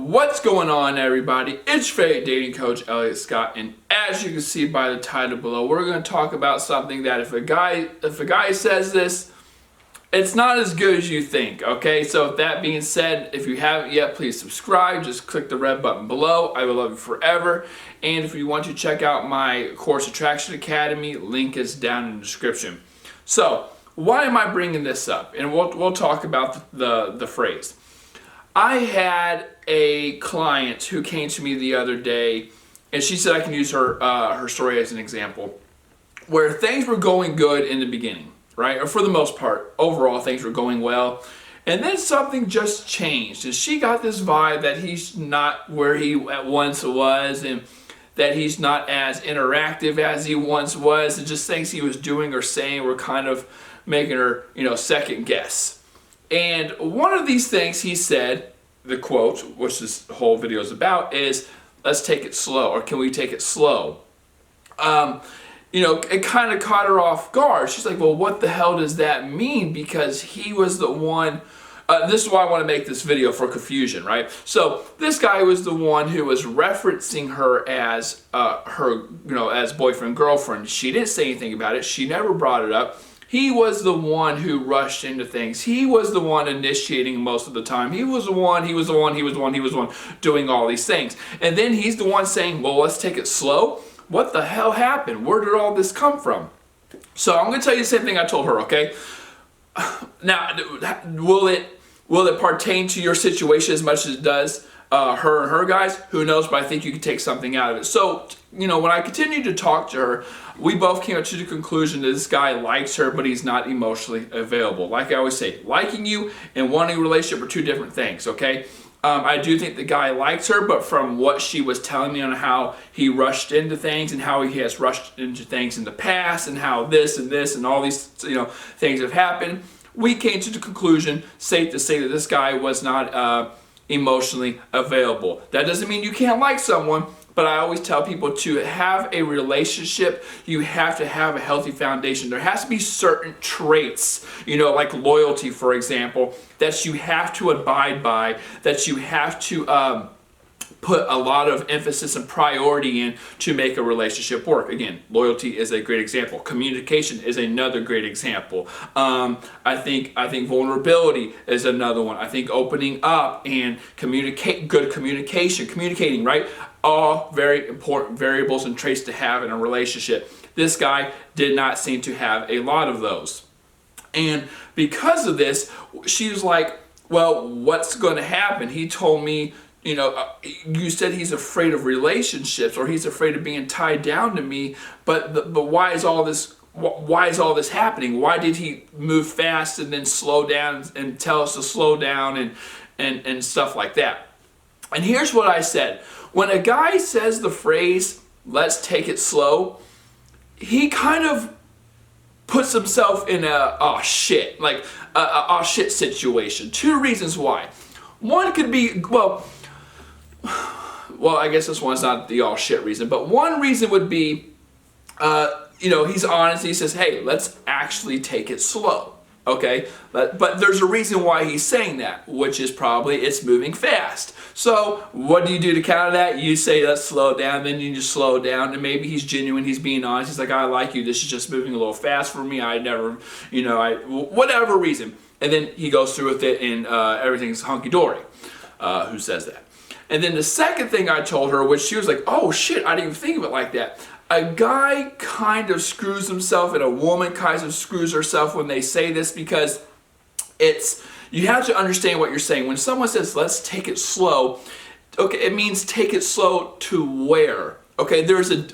What's going on, everybody? It's your favorite dating coach, Elliot Scott, and as you can see by the title below, we're going to talk about something that if a guy says this, it's not as good as you think, okay? So with that being said, if you haven't yet, please subscribe. Just click the red button below. I will love you forever. And if you want to check out my course, Attraction Academy, link is down in the description. So why am I bringing this up? And we'll talk about the phrase. I had a client who came to me the other day, and she said I can use her story as an example, where things were going good in the beginning, right? Or for the most part, overall things were going well. And then something just changed, and she got this vibe that he's not where he at once was, and that he's not as interactive as he once was, and just things he was doing or saying were kind of making her, second guess. And one of these things he said, the quote, which this whole video is about, is, let's take it slow, or can we take it slow? It kind of caught her off guard. She's like, well, what the hell does that mean? Because he was the one, this is why I want to make this video for confusion, right? So this guy was the one who was referencing her as as boyfriend, girlfriend. She didn't say anything about it. She never brought it up. He was the one who rushed into things. He was the one initiating most of the time. He was the one doing all these things. And then he's the one saying, well, let's take it slow. What the hell happened? Where did all this come from? So I'm going to tell you the same thing I told her, okay? Now, will it pertain to your situation as much as it does her and her guys? Who knows, but I think you can take something out of it. So, when I continued to talk to her, we both came up to the conclusion that this guy likes her, but he's not emotionally available. Like I always say, liking you and wanting a relationship are two different things, okay? I do think the guy likes her, but from what she was telling me on how he rushed into things and how he has rushed into things in the past and how this and all these things have happened, we came to the conclusion, safe to say, that this guy was not emotionally available. That doesn't mean you can't like someone, but I always tell people, to have a relationship, you have to have a healthy foundation. There has to be certain traits, like loyalty, for example, that you have to abide by, that you have to put a lot of emphasis and priority in to make a relationship work. Again, loyalty is a great example. Communication is another great example. I think vulnerability is another one. I think opening up and good communicating, right? All very important variables and traits to have in a relationship. This guy did not seem to have a lot of those. And because of this, she was like, well, what's going to happen? He told me, you said he's afraid of relationships, or he's afraid of being tied down to me, but why is all this happening? Why did he move fast and then slow down and tell us to slow down and stuff like that? And here's what I said. When a guy says the phrase, let's take it slow, he kind of puts himself in a shit situation. Two reasons why. One could be, well, I guess this one's not the all shit reason, but one reason would be, he's honest. He says, hey, let's actually take it slow. Okay, but there's a reason why he's saying that, which is probably it's moving fast. So what do you do to counter that? You say, let's slow down, then you just slow down, and maybe he's genuine, he's being honest. He's like, I like you, this is just moving a little fast for me. Whatever reason. And then he goes through with it, and everything's hunky-dory. Who says that? And then the second thing I told her, which she was like, oh shit, I didn't even think of it like that. A guy kind of screws himself, and a woman kind of screws herself when they say this, because you have to understand what you're saying. When someone says, let's take it slow, okay, it means take it slow to where? Okay,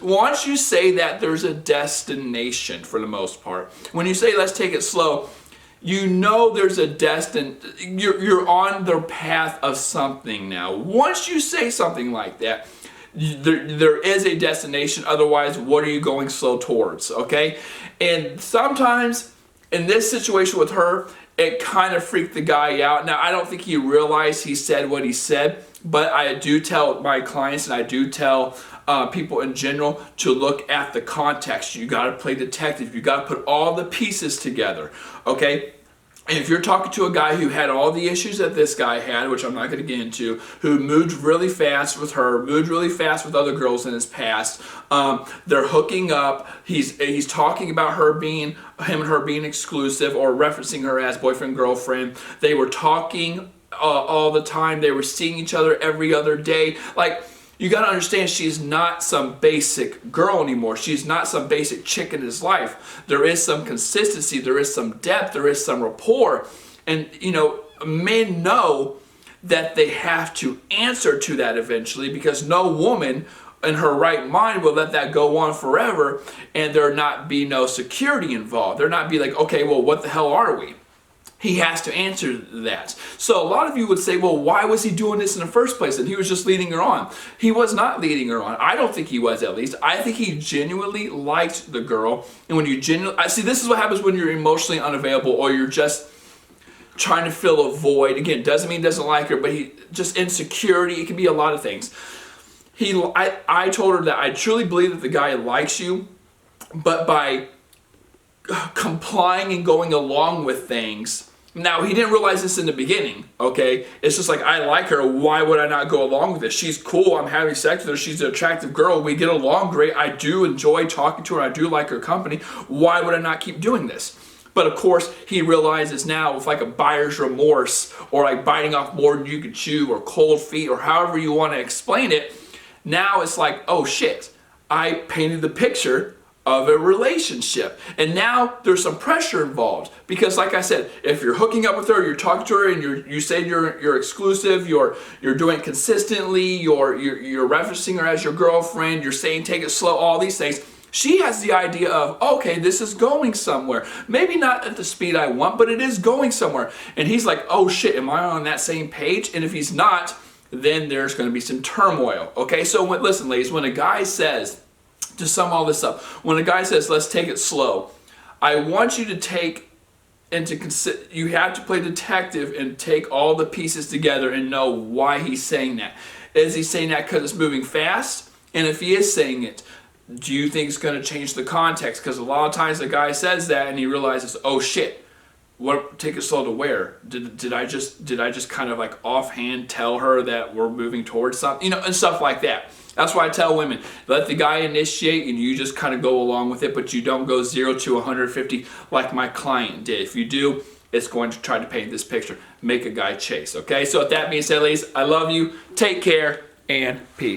once you say that, there's a destination for the most part. When you say, let's take it slow, there's a you're on the path of something now. Once you say something like that, there is a destination. Otherwise, what are you going slow towards? Okay, and sometimes in this situation with her, it kind of freaked the guy out. Now, I don't think he realized he said what he said, but I do tell my clients, and I do tell people in general, to look at the context. You got to play detective. You got to put all the pieces together. Okay, And if you're talking to a guy who had all the issues that this guy had, which I'm not going to get into, who moved really fast with her, moved really fast with other girls in his past, they're hooking up. He's talking about him and her being exclusive, or referencing her as boyfriend, girlfriend. They were talking all the time. They were seeing each other every other day. Like, you got to understand, she's not some basic girl anymore. She's not some basic chick in his life. There is some consistency. There is some depth. There is some rapport. And, men know that they have to answer to that eventually, because no woman in her right mind will let that go on forever and there not be no security involved. There not be like, okay, well, what the hell are we? He has to answer that. So a lot of you would say, well, why was he doing this in the first place? And he was just leading her on. He was not leading her on. I don't think he was, at least. I think he genuinely liked the girl. And when you genuinely, see, this is what happens when you're emotionally unavailable, or you're just trying to fill a void. Again, doesn't mean he doesn't like her, but just insecurity. It can be a lot of things. I told her that I truly believe that the guy likes you, but by complying and going along with things. Now, he didn't realize this in the beginning, okay? It's just like, I like her. Why would I not go along with this? She's cool. I'm having sex with her. She's an attractive girl. We get along great. I do enjoy talking to her. I do like her company. Why would I not keep doing this? But of course, he realizes now, with like a buyer's remorse, or like biting off more than you could chew, or cold feet, or however you want to explain it, now it's like, oh shit, I painted the picture of a relationship. And now there's some pressure involved, because like I said, if you're hooking up with her, you're talking to her, and you say you're exclusive, you're doing it consistently, you're referencing her as your girlfriend, you're saying take it slow, all these things, she has the idea of, okay, this is going somewhere. Maybe not at the speed I want, but it is going somewhere. And he's like, oh shit, am I on that same page? And if he's not, then there's going to be some turmoil. Okay, so listen, ladies, when a guy says, to sum all this up, when a guy says, let's take it slow, I want you to take into consider, you have to play detective and take all the pieces together and know why he's saying that. Is he saying that because it's moving fast? And if he is saying it, do you think it's going to change the context? Because a lot of times the guy says that and he realizes, oh shit, what, take it slow to where? Did I just kind of like offhand tell her that we're moving towards something? And stuff like that. That's why I tell women, let the guy initiate and you just kind of go along with it, but you don't go 0 to 150 like my client did. If you do, it's going to try to paint this picture, make a guy chase, okay? So with that being said, ladies, I love you, take care, and peace.